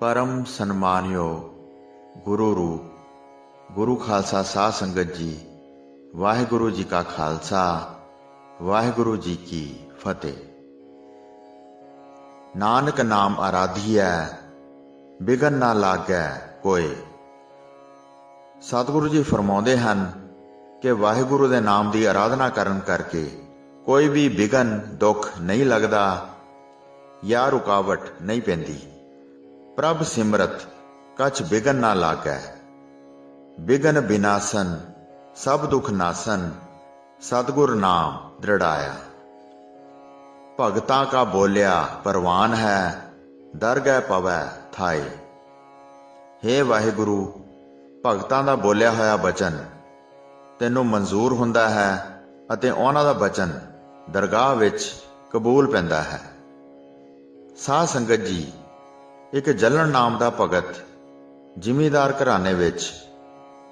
परम सन्मानियो गुरु रूप गुरु खालसा साध संगत जी, वाहिगुरु जी का खालसा वाहिगुरु जी की फतेह। नानक नाम आराधिया बिघन ना लागै कोय। सतगुरु जी फरमाउंदे हन कि वाहिगुरु दे नाम की आराधना करन करके कोई भी बिघन दुख नहीं लगता या रुकावट नहीं पैंदी। प्रभ सिमरत कछ बिघन ना लागै। बिघन बिनासन सब दुख नासन, सतगुर नाम दृढ़ाया। भगतां का बोलिया परवान है, दरगह पवै थाए। हे वाहिगुरु, भगतां दा बोलिया होया बचन तैनूं मंजूर हुंदा है अते उन्हां दा बचन दरगाह विच कबूल पैंदा है। साध संगत जी, एक जलन नाम का भगत जिमीदार घराने विच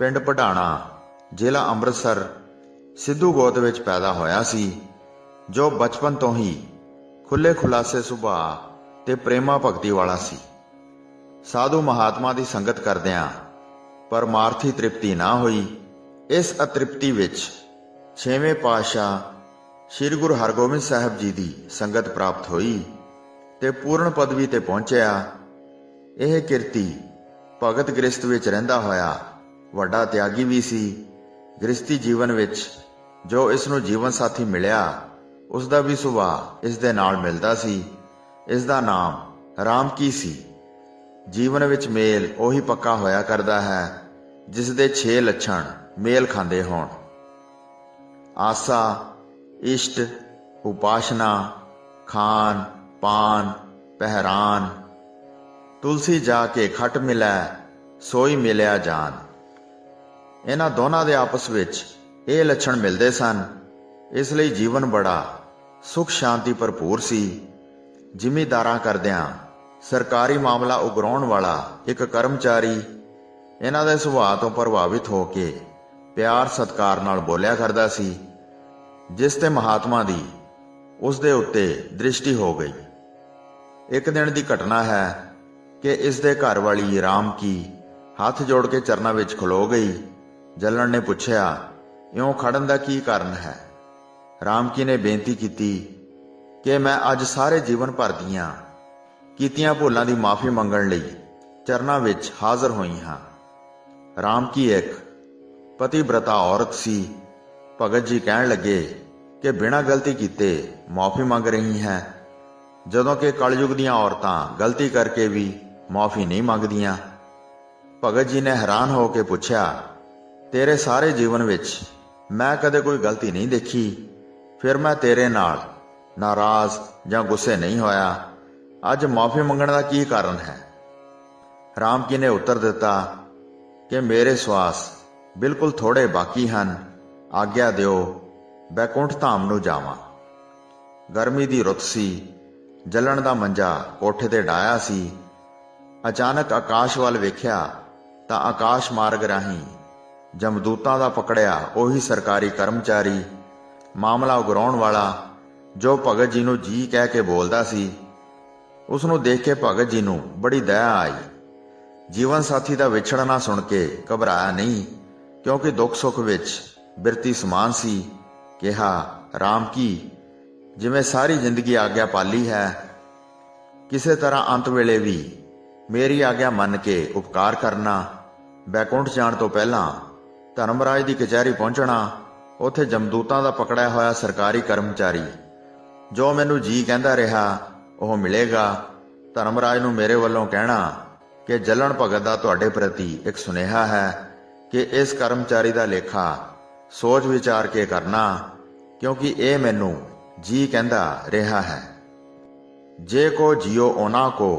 पिंड पढ़ाणा जिला अमृतसर सिद्धू गोत विच पैदा होया सी, जो बचपन तो ही खुले खुलासे सुभाअ ते प्रेमा भगती वाला सी। साधु महात्मा की संगत करदिआं परमार्थी तृप्ति ना हुई। इस अतृप्ति विच छेवें पातशाह श्री गुरु हरगोबिंद साहिब जी की संगत प्राप्त हुई ते पूर्ण पदवी ते पहुंचिया। यह किरती भगत गृहस्थ विच रहिंदा होया वड्डा त्यागी भी सी। गृहस्थी जीवन विच जो इसनूं जीवन साथी मिलिया उसका भी सुभाअ इस दे नाल मिलदा सी। इसदा नाम राम की सी। जीवन विच मेल उही पक्का होया करदा है जिस दे 6 लक्षण मेल खांदे होण। आसा, इष्ट, उपासना, खान पान, पहरान। तुलसी जाके खट मिलै सोई मिलिया जान। इन्हां दोनों दे आपस विच ये लक्षण मिलते सन, इसलिए जीवन बड़ा सुख शांति भरपूर सी। जिमीदारां करदिआं सरकारी मामला उगराउण वाला एक कर्मचारी इन्हां दे सुभाअ तो प्रभावित हो के प्यार सत्कार नाल बोलिया करदा सी, जिस ते महात्मा दी उस दे उत्ते दृष्टि हो गई। एक दिन की घटना है कि इस दे घर वाली राम की हाथ जोड़ के चरना विच खलो गई। जलन ने पूछया, इउं खड़न दा की कारण है? राम की ने बेनती की कि मैं अज सारे जीवन भर दियां कीतियां भुलां दी माफ़ी मंगण लई चरना विच हाज़र होई हां। राम की एक पतिव्रता औरत सी। भगत जी कहण लगे कि बिना गलती कीते माफ़ी मंग रही हैं, जदों कि कलयुग दीआं औरतां गलती करके भी माफ़ी नहीं मंगदियां। भगत जी ने हैरान हो के पूछया, तेरे सारे जीवन विच मैं कदे कोई गलती नहीं देखी, फिर मैं तेरे नाल नाराज जां गुस्से नहीं होया। अज माफ़ी मंगण दा की कारण है? राम की ने उत्तर दिता कि मेरे श्वास बिल्कुल थोड़े बाकी हन, आग्या दिओ बैकुंठ धाम नूं जावां। गर्मी दी रुत सी। जलन दा मंजा कोठे ते डाया सी। अचानक आकाश वाल वेख्या तां आकाश मार्ग राही जमदूतां दा पकड़िया ओही सरकारी कर्मचारी मामला उगराउण वाला जो भगत जी नूं जी कह के बोलदा सी। उसनूं देख के भगत जी नूं बड़ी दया आई। जीवन साथी दा विछड़ना सुन के घबराया नहीं, क्योंकि दुख सुख विच बिरती समान सी। कहा, राम की जिवें सारी जिंदगी आग्या पाली है, किसी तरह अंत वेले भी मेरी आग्या मन के उपकार करना। बैकुंठ जाण तो पहला धर्मराज की कचहरी पहुंचना, उत्थे जमदूतां दा पकड़िया होया सरकारी कर्मचारी जो मैनू जी कहंदा रहा वह मिलेगा। धर्मराज नूं मेरे वल्लों कहना कि जलन भगत दा तुहाडे प्रति एक सुनेहा है कि इस कर्मचारी दा लेखा सोच विचार के करना, क्योंकि ये मैनू जी कहंदा रहा है। जे को जियो ओना को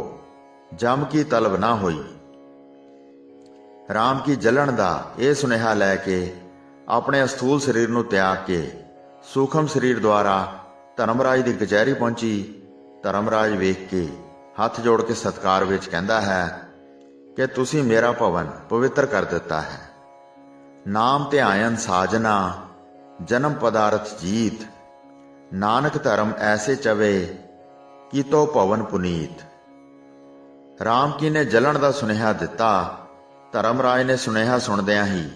जम की तलब ना हुई। राम की जलन दा यह सुनेहा लैके अपने अस्थूल शरीर नूं त्याग के सूखम शरीर द्वारा धर्मराज की कचहरी पहुंची। धर्मराज वेख के हथ जोड़ के सत्कार विच कहंदा है कि तुसी मेरा भवन पवित्र कर दिता है। नाम ध्यान साजना जन्म पदार्थ जीत, नानक धर्म ऐसे चवे की तो पवन पुनीत। ਰਾਮ ਕੀ ਨੇ ਜਲਣ ਦਾ ਸੁਨੇਹਾ ਦਿੱਤਾ। ਧਰਮਰਾਜ ਨੇ ਸੁਨੇਹਾ ਸੁਣਦਿਆਂ ਹੀ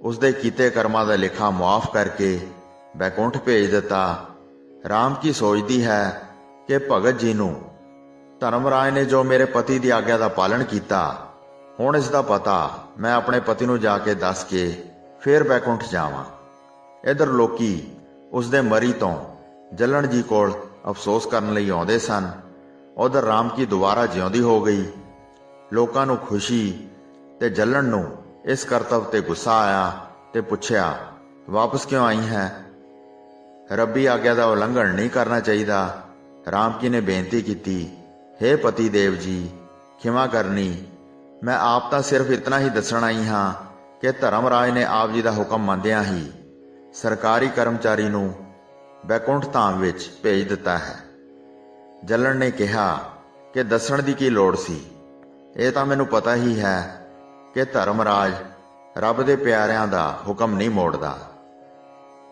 ਉਸਦੇ ਕੀਤੇ ਕਰਮਾਂ ਦਾ ਲੇਖਾ ਮੁਆਫ ਕਰਕੇ ਬੈਕੁੰਠ ਭੇਜ ਦਿੱਤਾ। ਰਾਮ ਕੀ ਸੋਚਦੀ ਹੈ ਕਿ ਭਗਤ ਜੀ ਨੂੰ ਧਰਮਰਾਜ ਨੇ ਜੋ ਮੇਰੇ ਪਤੀ ਦੀ ਆਗਿਆ ਦਾ ਪਾਲਣ ਕੀਤਾ, ਹੁਣ ਇਸ ਦਾ ਪਤਾ ਮੈਂ ਆਪਣੇ ਪਤੀ ਨੂੰ ਜਾ ਕੇ ਦੱਸ ਕੇ ਫੇਰ ਬੈਕੁੰਠ ਜਾਵਾਂ। ਇਧਰ ਲੋਕੀ ਉਸਦੇ ਮਰੀ ਤੋਂ ਜਲਣ ਜੀ ਕੋਲ ਅਫਸੋਸ ਕਰਨ ਲਈ ਆਉਂਦੇ ਸਨ। ਉਧਰ ਰਾਮ ਕੀ ਦੁਬਾਰਾ ਜਿਉਂਦੀ ਹੋ ਗਈ। ਲੋਕਾਂ ਨੂੰ ਖੁਸ਼ੀ ਤੇ ਜਲਣ ਨੂੰ ਇਸ ਕਰਤੱਵ ਤੇ ਗੁੱਸਾ ਆਇਆ ਤੇ ਪੁੱਛਿਆ, ਵਾਪਸ ਕਿਉਂ ਆਈ ਹੈ? ਰੱਬੀ ਆਗਿਆ ਦਾ ਉਲੰਘਣ ਨਹੀਂ ਕਰਨਾ ਚਾਹੀਦਾ। ਰਾਮ ਕੀ ਨੇ ਬੇਨਤੀ ਕੀਤੀ, ਹੇ ਪਤੀ ਦੇਵ ਜੀ, ਖਿਮਾ ਕਰਨੀ, ਮੈਂ ਆਪ ਤਾਂ ਸਿਰਫ ਇਤਨਾ ਹੀ ਦੱਸਣ ਆਈ ਹਾਂ ਕਿ ਧਰਮਰਾਜ ਨੇ ਆਪ ਜੀ ਦਾ ਹੁਕਮ ਮੰਨਦਿਆਂ ਹੀ ਸਰਕਾਰੀ ਕਰਮਚਾਰੀ ਨੂੰ ਬੈਕੁੰਠ ਧਾਮ ਵਿੱਚ ਭੇਜ ਦਿੱਤਾ ਹੈ। ਜਲਣ ਨੇ ਕਿਹਾ ਕਿ ਦੱਸਣ ਦੀ ਕੀ ਲੋੜ ਸੀ, ਇਹ ਤਾਂ ਮੈਨੂੰ ਪਤਾ ਹੀ ਹੈ ਕਿ ਧਰਮਰਾਜ ਰੱਬ ਦੇ ਪਿਆਰਿਆਂ ਦਾ ਹੁਕਮ ਨਹੀਂ ਮੋੜਦਾ।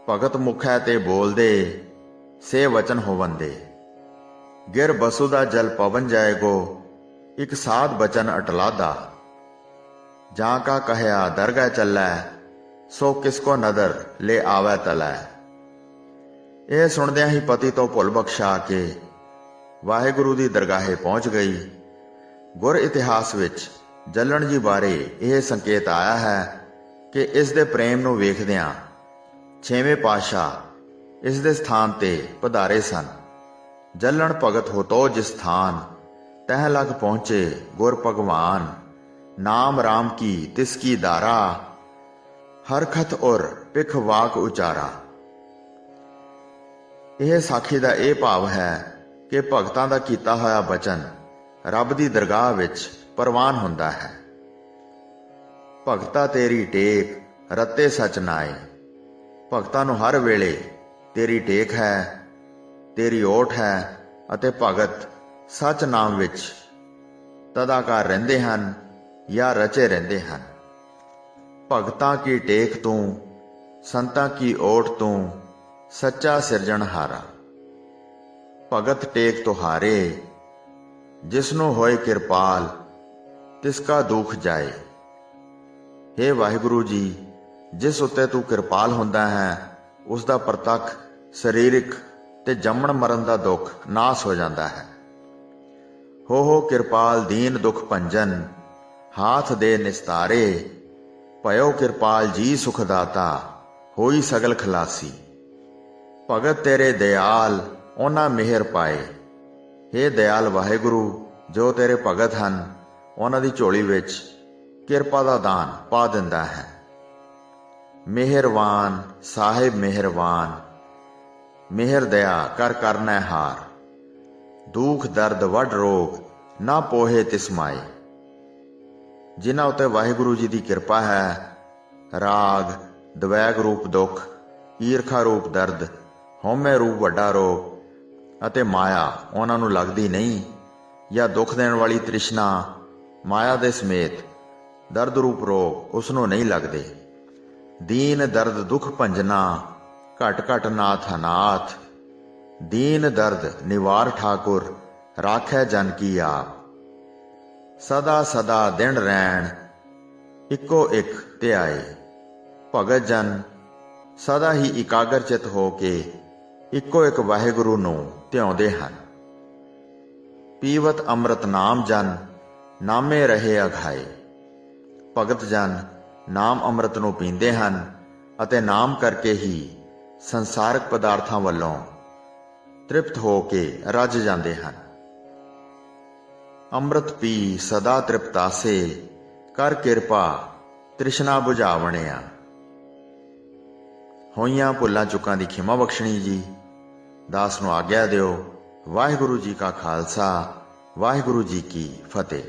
ਭਗਤ ਮੁਖ ਹੈ ਤੇ ਬੋਲਦੇ ਸੇ ਵਚਨ ਹੋਵੰਦੇ। ਗਿਰ ਬਸੂ ਦਾ ਜਲ ਪਵਨ ਜਾਏਗੋ, ਇੱਕ ਸਾਧ ਬਚਨ ਅਟਲਾਦਾ। ਜਾਂ ਕਾ ਕਹਿਆ ਦਰਗਾਹ ਚੱਲੈ, ਸੋ ਕਿਸ ਕੋ ਨਦਰ ਲੈ ਆਵੈ ਤਲੈ। ਇਹ ਸੁਣਦਿਆਂ ਹੀ ਪਤੀ ਤੋਂ ਭੁੱਲ ਬਖਸ਼ਾ ਕੇ ਵਾਹਿਗੁਰੂ ਦੀ ਦਰਗਾਹੇ ਪਹੁੰਚ ਗਈ। ਗੁਰ ਇਤਿਹਾਸ ਵਿੱਚ ਜਲਣ ਜੀ ਬਾਰੇ ਇਹ ਸੰਕੇਤ ਆਇਆ ਹੈ ਕਿ ਇਸ ਦੇ ਪ੍ਰੇਮ ਨੂੰ ਵੇਖਦਿਆਂ ਛੇਵੇਂ ਪਾਤਸ਼ਾਹ ਇਸ ਦੇ ਸਥਾਨ ਤੇ ਪਧਾਰੇ ਸਨ। ਜਲਣ ਭਗਤ ਹੋਤੋ ਜਿਸ ਸਥਾਨ, ਤਹ ਲਗ ਪਹੁੰਚੇ ਗੁਰ ਭਗਵਾਨ। ਨਾਮ ਰਾਮ ਕੀ ਤਿਸ ਕੀ ਦਾਰਾ, ਹਰਖਤ ਔਰ ਪਿਖ ਵਾਕ ਉਚਾਰਾ। ਇਹ ਸਾਖੀ ਦਾ ਇਹ ਭਾਵ ਹੈ ਕਿ ਭਗਤਾਂ ਦਾ ਕੀਤਾ ਹੋਇਆ ਬਚਨ ਰੱਬ ਦੀ ਦਰਗਾਹ ਵਿੱਚ ਪ੍ਰਵਾਨ ਹੁੰਦਾ ਹੈ। ਭਗਤਾ ਤੇਰੀ ਟੇਕ ਰਤੇ ਸਚ ਨਾਏ। ਭਗਤਾਂ ਨੂੰ ਹਰ ਵੇਲੇ ਤੇਰੀ ਟੇਕ ਹੈ, ਤੇਰੀ ਓਟ ਹੈ ਅਤੇ ਭਗਤ ਸੱਚ ਨਾਮ ਵਿੱਚ ਤਦਾਕਾਰ ਰਹਿੰਦੇ ਹਨ ਜਾਂ ਰਚੇ ਰਹਿੰਦੇ ਹਨ। ਭਗਤਾਂ ਕੀ ਟੇਕ ਤੂੰ, ਸੰਤਾਂ ਕੀ ਓਟ ਤੂੰ, ਸੱਚਾ ਸਿਰਜਣਹਾਰਾ। ਭਗਤ ਟੇਕ ਤੁਹਾਰੇ, ਜਿਸਨੂੰ ਹੋਏ ਕਿਰਪਾਲ, ਤਿਸ ਕਾ ਦੁੱਖ ਜਾਏ। ਹੇ ਵਾਹਿਗੁਰੂ ਜੀ, ਜਿਸ ਉੱਤੇ ਤੂੰ ਕਿਰਪਾਲ ਹੁੰਦਾ ਹੈ, ਉਸ ਦਾ ਪ੍ਰਤੱਖ ਸਰੀਰਕ ਤੇ ਜੰਮਣ ਮਰਨ ਦਾ ਦੁੱਖ ਨਾਸ ਹੋ ਜਾਂਦਾ ਹੈ। ਹੋ ਕਿਰਪਾਲ ਦੀਨ ਦੁਖ ਭੰਜਨ, ਹਾਥ ਦੇ ਨਿਸਤਾਰੇ। ਭਇਓ ਕਿਰਪਾਲ ਜੀ ਸੁਖਦਾਤਾ, ਹੋਈ ਸਗਲ ਖਲਾਸੀ। ਭਗਤ ਤੇਰੇ ਦਿਆਲ, ਉਹਨਾਂ ਮਿਹਰ ਪਾਏ। ਹੇ ਦਿਆਲ ਵਾਹਿਗੁਰੂ, ਜੋ ਤੇਰੇ ਭਗਤ ਹਨ ਉਹਨਾਂ ਦੀ ਝੋਲੀ ਵਿੱਚ ਕਿਰਪਾ ਦਾ ਦਾਨ ਪਾ ਦਿੰਦਾ ਹੈ। ਮਿਹਰਵਾਨ ਸਾਹਿਬ ਮਿਹਰਵਾਨ, ਮਿਹਰ ਦਇਆ ਕਰ ਕਰਨਾ ਹਾਰ। ਦੁੱਖ ਦਰਦ ਵੱਡ ਰੋਗ, ਨਾ ਪੋਹੇ ਤਿਸ ਮਾਏ। ਜਿਨ੍ਹਾਂ ਉੱਤੇ ਵਾਹਿਗੁਰੂ ਜੀ ਦੀ ਕਿਰਪਾ ਹੈ, ਰਾਗ ਦਵੈਗ ਰੂਪ ਦੁੱਖ, ਈਰਖਾ ਰੂਪ ਦਰਦ, ਹਉਮੈ ਰੂਪ ਵੱਡਾ ਰੋਗ ਅਤੇ ਮਾਇਆ ਉਹਨਾਂ ਨੂੰ ਲੱਗਦੀ ਨਹੀਂ, ਜਾਂ ਦੁੱਖ ਦੇਣ ਵਾਲੀ ਤ੍ਰਿਸ਼ਨਾ ਮਾਇਆ ਦੇ ਸਮੇਤ ਦਰਦ ਰੂਪ ਰੋਗ ਉਸ ਨੂੰ ਨਹੀਂ ਲੱਗਦੇ। ਦੀਨ ਦਰਦ ਦੁਖ ਭੰਜਨਾ, ਘਟ ਘਟ ਨਾਥ ਅਨਾਥ। ਦੀਨ ਦਰਦ ਨਿਵਾਰ ਠਾਕੁਰ, ਰਾਖੈ ਜਨ ਕੀ ਆਪ। ਸਦਾ ਸਦਾ ਦਿਨ ਰਹਿਣ, ਇੱਕੋ ਇੱਕ ਧਿਆਏ। ਭਗਤ ਜਨ ਸਦਾ ਹੀ ਇਕਾਗਰ ਚਿਤ ਹੋ ਕੇ ਇੱਕੋ ਇੱਕ ਵਾਹਿਗੁਰੂ ਨੂੰ ਧਿਆਉਂਦੇ ਹਨ। ਪੀਵਤ ਅੰਮ੍ਰਿਤ ਨਾਮ ਜਨ, ਨਾਮੇ ਰਹੇ ਅਘਾਏ। ਭਗਤ ਜਨ ਨਾਮ ਅੰਮ੍ਰਿਤ ਨੂੰ ਪੀਂਦੇ ਹਨ ਅਤੇ ਨਾਮ ਕਰਕੇ ਹੀ ਸੰਸਾਰਕ ਪਦਾਰਥਾਂ ਵੱਲੋਂ ਤ੍ਰਿਪਤ ਹੋ ਕੇ ਰੱਜ ਜਾਂਦੇ ਹਨ। ਅੰਮ੍ਰਿਤ ਪੀ ਸਦਾ ਤ੍ਰਿਪਤਾਸੇ, ਕਰ ਕਿਰਪਾ ਤ੍ਰਿਸ਼ਨਾ ਬੁਝਾਵਣਿਆ। ਹੋਈਆਂ ਭੁੱਲਾਂ ਚੁੱਕਾਂ ਦੀ ਖਿਮਾ ਬਖਸ਼ਣੀ ਜੀ। ਦਾਸ ਨੂੰ ਆਗਿਆ ਦਿਓ। ਵਾਹਿਗੁਰੂ ਜੀ ਕਾ ਖਾਲਸਾ, ਵਾਹਿਗੁਰੂ ਜੀ ਕੀ ਫਤਿਹ।